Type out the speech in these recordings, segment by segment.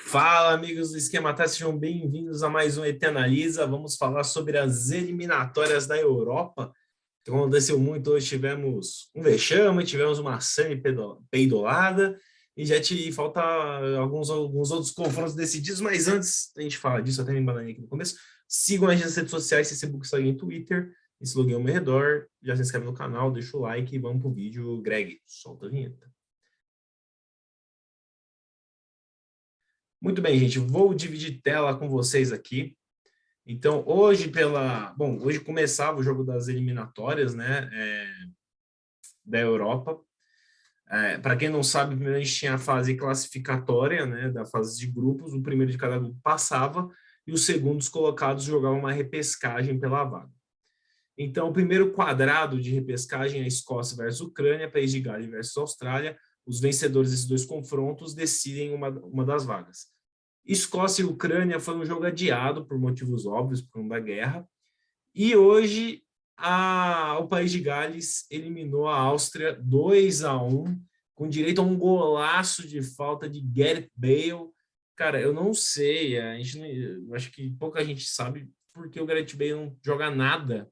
Fala, amigos do Esquema Tá, sejam bem-vindos a mais um ET Analisa. Vamos falar sobre as eliminatórias da Europa. Então, aconteceu muito hoje, tivemos um vexame, tivemos uma peidolada e falta alguns outros confrontos decididos, mas antes a gente fala disso, até me embananei aqui no começo, sigam as redes sociais, Facebook, Instagram e Twitter, esse logo ao meu redor, já se inscreve no canal, deixa o like e vamos pro vídeo. Greg, solta a vinheta. Muito bem, gente, vou dividir tela com vocês aqui. Então, hoje começava o jogo das eliminatórias, né, da Europa. Para quem não sabe, primeiro a gente tinha a fase classificatória, né, da fase de grupos, o primeiro de cada grupo passava e os segundos colocados jogavam uma repescagem pela vaga. Então, o primeiro quadrado de repescagem é a Escócia versus Ucrânia, País de Gales versus Austrália. Os vencedores desses dois confrontos decidem uma das vagas. Escócia e Ucrânia foi um jogo adiado por motivos óbvios, por conta da guerra. E hoje o País de Gales eliminou a Áustria 2-1, com direito a um golaço de falta de Gareth Bale. Cara, eu não sei, eu acho que pouca gente sabe porque o Gareth Bale não joga nada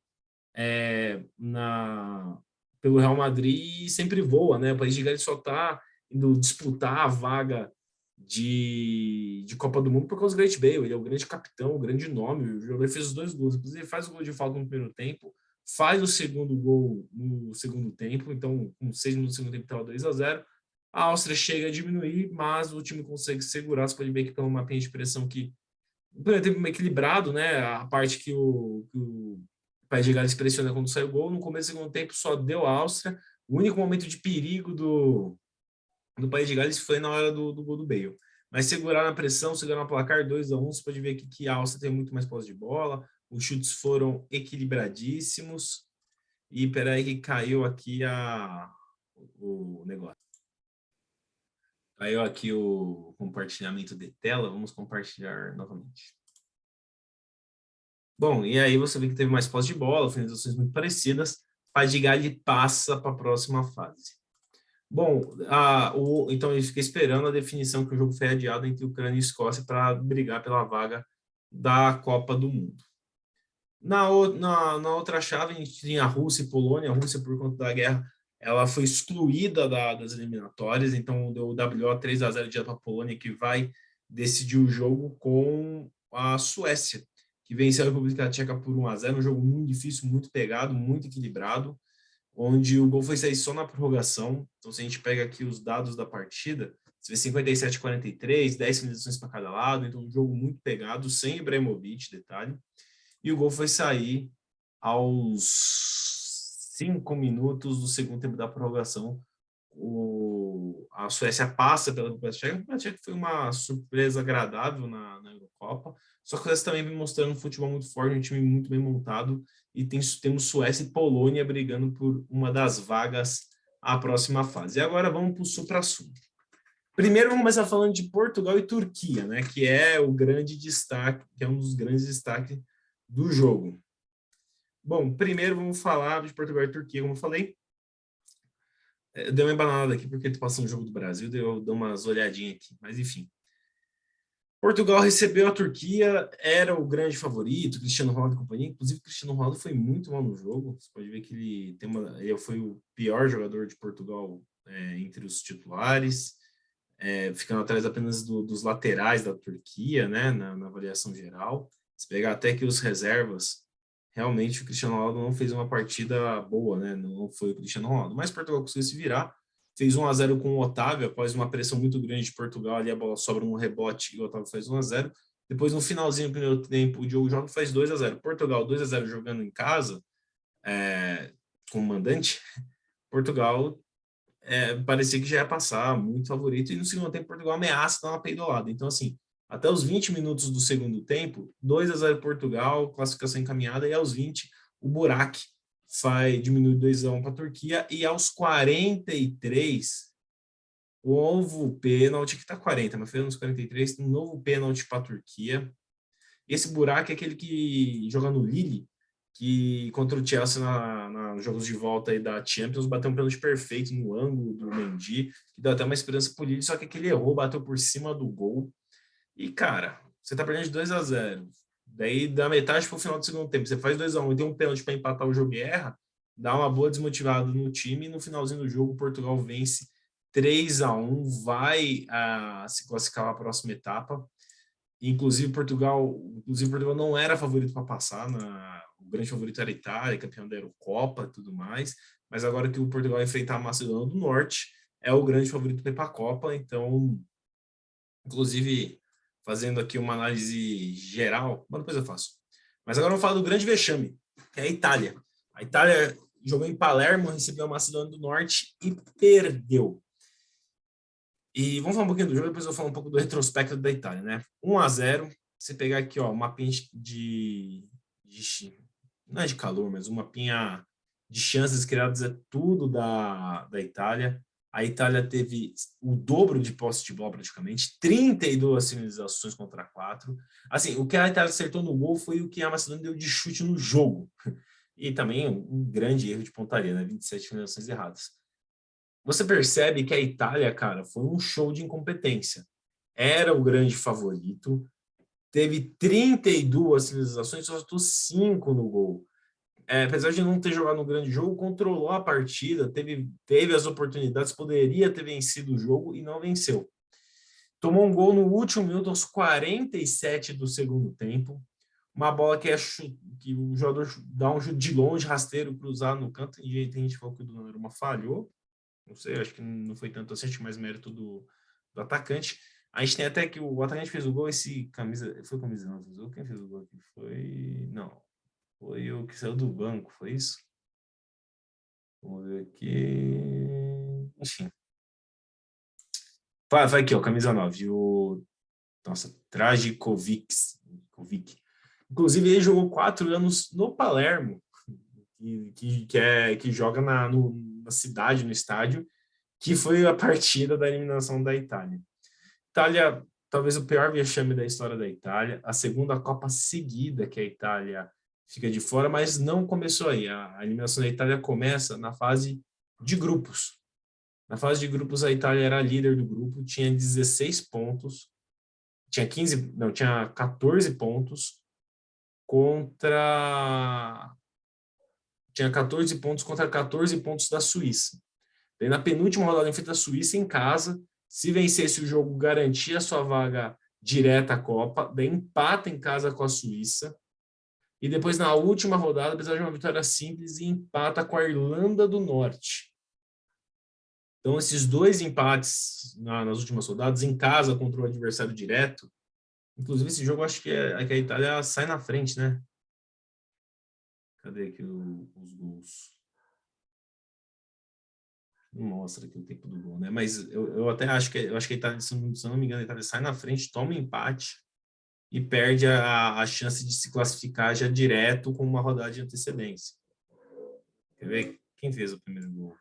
pelo Real Madrid e sempre voa, né? O País de Gales só está indo disputar a vaga de Copa do Mundo por causa do Gareth Bale. Ele é o grande capitão, o grande nome. O jogador fez os dois gols. Inclusive, ele faz o gol de falta no primeiro tempo, faz o segundo gol no segundo tempo. Então, com 6 minutos do segundo tempo, estava 2-0. A Áustria chega a diminuir, mas o time consegue segurar. Você pode ver que pelo mapinha de pressão que o primeiro tempo meio equilibrado, né? A parte que o País de Gales pressiona quando sai o gol. No começo do segundo tempo só deu a Áustria. O único momento de perigo do País de Gales foi na hora do gol do Bale. Mas segurar na pressão, segurar no placar 2-1, você pode ver aqui que a Áustria tem muito mais posse de bola, os chutes foram equilibradíssimos. E peraí que caiu aqui o negócio. Caiu aqui o compartilhamento de tela, vamos compartilhar novamente. Bom, e aí você vê que teve mais posse de bola, finalizações muito parecidas. País de Gales passa para a próxima fase. Bom, então ele fica esperando a definição que o jogo foi adiado entre Ucrânia e Escócia para brigar pela vaga da Copa do Mundo. Na outra chave, a gente tinha a Rússia e Polônia. A Rússia, por conta da guerra, ela foi excluída das eliminatórias, então deu o WO 3-0 direto para a Polônia, que vai decidir o jogo com a Suécia, que venceu a República Tcheca por 1-0, um jogo muito difícil, muito pegado, muito equilibrado, onde o gol foi sair só na prorrogação. Então, se a gente pega aqui os dados da partida, você vê 57-43, 10 finalizações para cada lado, então um jogo muito pegado, sem Ibrahimovic, detalhe. E o gol foi sair aos 5 minutos do segundo tempo da prorrogação. A Suécia passa pela República Tcheca. A República Tcheca foi uma surpresa agradável na Eurocopa, só que a Suécia também vem mostrando um futebol muito forte, um time muito bem montado, e temos Suécia e Polônia brigando por uma das vagas à próxima fase. E agora vamos para o supra-sumo. Primeiro vamos começar falando de Portugal e Turquia, né, que é o grande destaque, que é um dos grandes destaques do jogo. Bom, primeiro vamos falar de Portugal e Turquia, como eu falei. Deu uma embanada aqui porque tu passou um jogo do Brasil, eu dou umas olhadinhas aqui, mas enfim. Portugal recebeu a Turquia, era o grande favorito, Cristiano Ronaldo e companhia. Inclusive, Cristiano Ronaldo foi muito mal no jogo. Você pode ver que ele foi o pior jogador de Portugal entre os titulares, ficando atrás apenas dos laterais da Turquia, né, na avaliação geral. Se pegar até que os reservas, realmente o Cristiano Ronaldo não fez uma partida boa, né? Não foi o Cristiano Ronaldo. Mas Portugal conseguiu se virar, fez 1-0 com o Otávio, após uma pressão muito grande de Portugal, ali a bola sobra um rebote e o Otávio faz 1-0. Depois, no finalzinho do primeiro tempo, o Diogo Jota faz 2-0. Portugal 2-0 jogando em casa, como mandante. Portugal parecia que já ia passar, muito favorito, e no segundo tempo Portugal ameaça dar uma peidolada. Então, assim, até os 20 minutos do segundo tempo, 2-0 Portugal, classificação encaminhada, e aos 20 o Burak diminui 2-1 para a Turquia, e aos 43 houve o pênalti, que está 40, mas foi nos 43, um novo pênalti para a Turquia. Esse Burak é aquele que joga no Lille, que contra o Chelsea nos jogos de volta aí da Champions, bateu um pênalti perfeito no ângulo do Mendy, que deu até uma esperança pro Lille, só que aquele errou, bateu por cima do gol. E, cara, você tá perdendo de 2-0. Daí, da metade pro final do segundo tempo, você faz 2-1 e tem um pênalti para empatar o jogo e erra, dá uma boa desmotivada no time e no finalzinho do jogo, Portugal vence 3-1, vai se classificar para a próxima etapa. Inclusive Portugal não era favorito para passar, o grande favorito era a Itália, campeão da Eurocopa e tudo mais, mas agora que o Portugal vai enfrentar a Macedônia do Norte, é o grande favorito para ir para a Copa, então, inclusive, fazendo aqui uma análise geral, mas depois eu faço. Mas agora vamos falar do grande vexame, que é a Itália. A Itália jogou em Palermo, recebeu a Macedônia do Norte e perdeu. E vamos falar um pouquinho do jogo, depois eu vou falar um pouco do retrospecto da Itália, né? 1-0, você pegar aqui, ó, uma mapinha não é de calor, mas uma mapinha de chances criadas é tudo da Itália. A Itália teve o dobro de posse de bola praticamente, 32 finalizações contra 4. Assim, o que a Itália acertou no gol foi o que a Macedônia deu de chute no jogo. E também um grande erro de pontaria, né? 27 finalizações erradas. Você percebe que a Itália, cara, foi um show de incompetência. Era o grande favorito, teve 32 finalizações, só acertou 5 no gol. Apesar de não ter jogado um grande jogo, controlou a partida, teve as oportunidades, poderia ter vencido o jogo e não venceu. Tomou um gol no último minuto, aos 47 do segundo tempo. Uma bola que o jogador dá um chute de longe, rasteiro, cruzado no canto, e tem gente que falou que o Donnarumma falhou. Não sei, acho que não foi tanto assim, acho que mais mérito do atacante. A gente tem até que o atacante fez o gol, esse camisa. Foi camisa não, fez o gol? Quem fez o gol aqui? Foi. Não. Foi o que saiu do banco, foi isso? Vamos ver aqui. Enfim. Vai aqui, ó, camisa 9. Nossa, Trajkovic. Inclusive, ele jogou 4 anos no Palermo, que joga na cidade, no estádio, que foi a partida da eliminação da Itália. Itália, talvez o pior vexame da história da Itália, a segunda Copa seguida que a Itália fica de fora, mas não começou aí. A eliminação da Itália começa na fase de grupos. Na fase de grupos, a Itália era a líder do grupo, tinha 16 pontos, tinha 14 pontos contra. Tinha 14 pontos contra 14 pontos da Suíça. Daí, na penúltima rodada, enfrenta a Suíça em casa. Se vencesse o jogo, garantia a sua vaga direta à Copa. Daí empata em casa com a Suíça. E depois, na última rodada, apesar de uma vitória simples, empata com a Irlanda do Norte. Então, esses dois empates nas últimas rodadas, em casa contra o adversário direto. Inclusive, esse jogo, acho que que a Itália sai na frente, né? Cadê aqui os gols? Não mostra aqui o tempo do gol, né? Mas eu até acho que a Itália, se não me engano, a Itália sai na frente, toma um empate e perde a chance de se classificar já direto com uma rodada de antecedência. Quer ver quem fez o primeiro gol?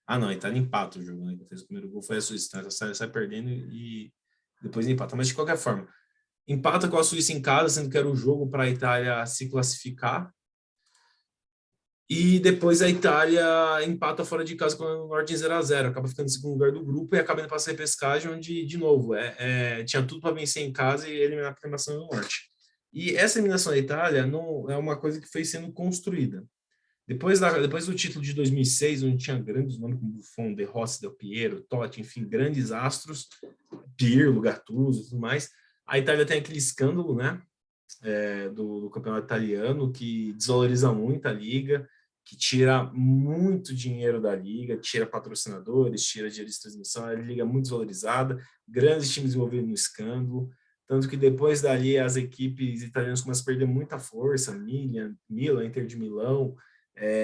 Ah, não, a Itália empata o jogo, né? Quem fez o primeiro gol foi a Suíça. Então, sai perdendo e depois empata. Mas, de qualquer forma, empata com a Suíça em casa, sendo que era o jogo para a Itália se classificar. E depois a Itália empata fora de casa com o Norte em 0-0, acaba ficando em segundo lugar do grupo e acaba indo para essa repescagem, onde, de novo, tinha tudo para vencer em casa e eliminar a eliminação do Norte. E essa eliminação da Itália não é uma coisa que foi sendo construída. Depois do título de 2006, onde tinha grandes nomes como Buffon, De Rossi, Del Piero, Totti, enfim, grandes astros, Pirlo, Gattuso e tudo mais, a Itália tem aquele escândalo, né, do campeonato italiano, que desvaloriza muito a liga, que tira muito dinheiro da liga, tira patrocinadores, tira dinheiro de transmissão, a liga é muito desvalorizada, grandes times envolvidos no escândalo, tanto que depois dali as equipes italianas começam a perder muita força, Milan, Inter de Milão,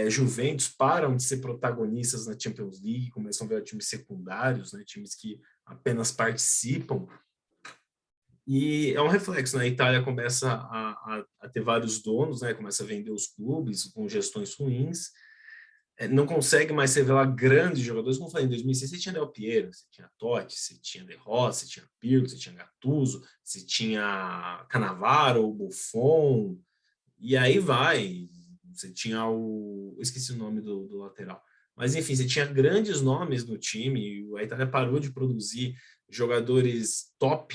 Juventus param de ser protagonistas na Champions League, começam a ver times secundários, né, times que apenas participam. E é um reflexo, né? A Itália começa a ter vários donos, né? Começa a vender os clubes com gestões ruins, não consegue mais revelar grandes jogadores. Como eu falei, em 2006 você tinha Del Piero, você tinha Totti, você tinha De Rossi, você tinha Pirlo, você tinha Gattuso, você tinha Cannavaro, Buffon, e aí vai. Você tinha eu esqueci o nome do lateral. Mas, enfim, você tinha grandes nomes no time, a Itália parou de produzir jogadores top,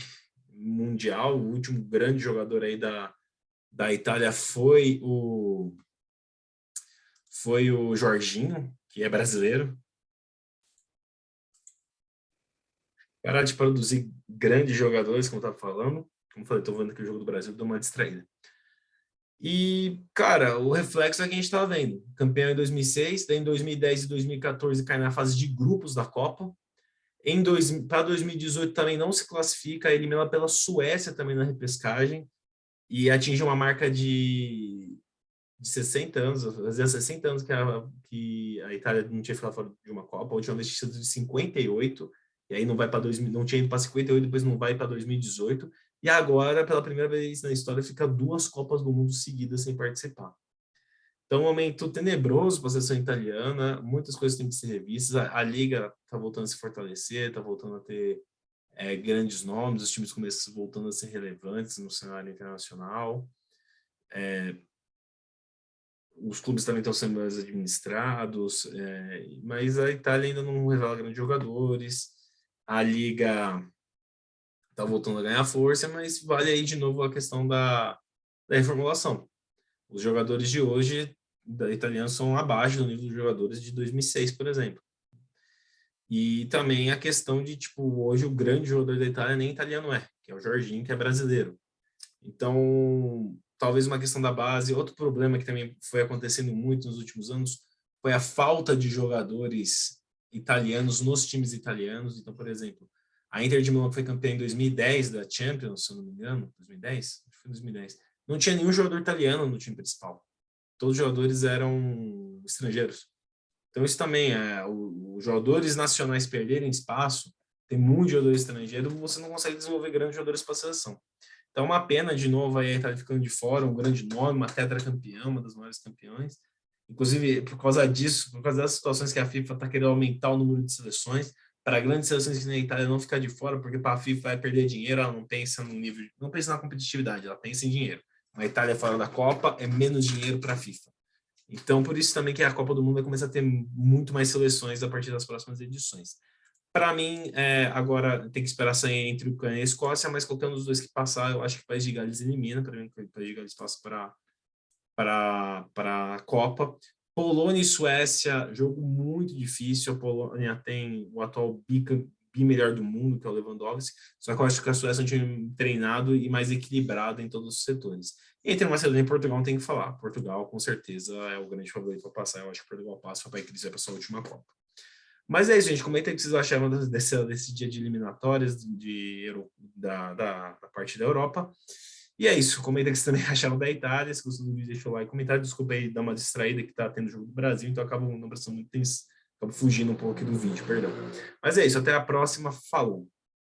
mundial. O último grande jogador aí da Itália foi o Jorginho, que é brasileiro. Parar de produzir grandes jogadores, como eu estava falando. Como eu falei, estou vendo que o jogo do Brasil deu uma distraída. E, cara, o reflexo é que a gente está vendo. Campeão em 2006, daí em 2010 e 2014 cai na fase de grupos da Copa. Para 2018 também não se classifica, elimina pela Suécia também na repescagem e atinge uma marca de 60 anos, fazia 60 anos que a Itália não tinha ficado fora de uma Copa, a última vez tinha sido de 58, e aí não vai para 2000, não tinha ido para 58, depois não vai para 2018, e agora, pela primeira vez na história, fica 2 Copas do Mundo seguidas sem participar. Então, um momento tenebroso para a seleção italiana, muitas coisas têm que ser revistas, a Liga está voltando a se fortalecer, está voltando a ter grandes nomes, os times começam voltando a ser relevantes no cenário internacional, os clubes também estão sendo mais administrados, mas a Itália ainda não revela grandes jogadores, a Liga está voltando a ganhar força, mas vale aí de novo a questão da reformulação. Os jogadores de hoje da italiana são abaixo do nível dos jogadores de 2006, por exemplo. E também a questão de, tipo, hoje o grande jogador da Itália nem italiano que é o Jorginho, que é brasileiro. Então, talvez uma questão da base. Outro problema que também foi acontecendo muito nos últimos anos foi a falta de jogadores italianos nos times italianos. Então, por exemplo, a Inter de Milão, que foi campeã em 2010 da Champions, se eu não me engano, 2010? Acho que foi 2010. Não tinha nenhum jogador italiano no time principal. Todos os jogadores eram estrangeiros. Então, isso também os jogadores nacionais perderem espaço, tem muito jogador estrangeiro, você não consegue desenvolver grandes jogadores para a seleção. Então, é uma pena, de novo, aí a Itália ficando de fora, um grande nome, uma tetracampeã, uma das maiores campeões. Inclusive, por causa disso, por causa dessas situações que a FIFA está querendo aumentar o número de seleções, para grandes seleções que nem a Itália não ficar de fora, porque para a FIFA vai perder dinheiro, ela não pensa no nível, não pensa na competitividade, ela pensa em dinheiro. A Itália fora da Copa é menos dinheiro para a FIFA. Então, por isso também que a Copa do Mundo vai começar a ter muito mais seleções a partir das próximas edições. Para mim, agora tem que esperar sair entre o Ucrânia e a Escócia, mas qualquer um dos dois que passar, eu acho que o País de Gales elimina. Para mim, o País de Gales passa para a Copa. Polônia e Suécia, jogo muito difícil. A Polônia tem o atual bi-melhor do mundo, que é o Lewandowski, só que eu acho que a Suécia é um time treinado e mais equilibrado em todos os setores. E entre Macedônia e Portugal não tem que falar. Portugal, com certeza, é o grande favorito para passar. Eu acho que Portugal passa, vai crescer para a sua última Copa. Mas é isso, gente. Comenta aí o que vocês acharam desse dia de eliminatórias da parte da Europa. E é isso. Comenta o que vocês também acharam da Itália. Se gostou do vídeo, deixa o like, comentário. Desculpa aí dar uma distraída que tá tendo jogo do Brasil, então eu acabo não prestando muito atenção, acabo fugindo um pouco aqui do vídeo, perdão. Mas é isso. Até a próxima. Falou!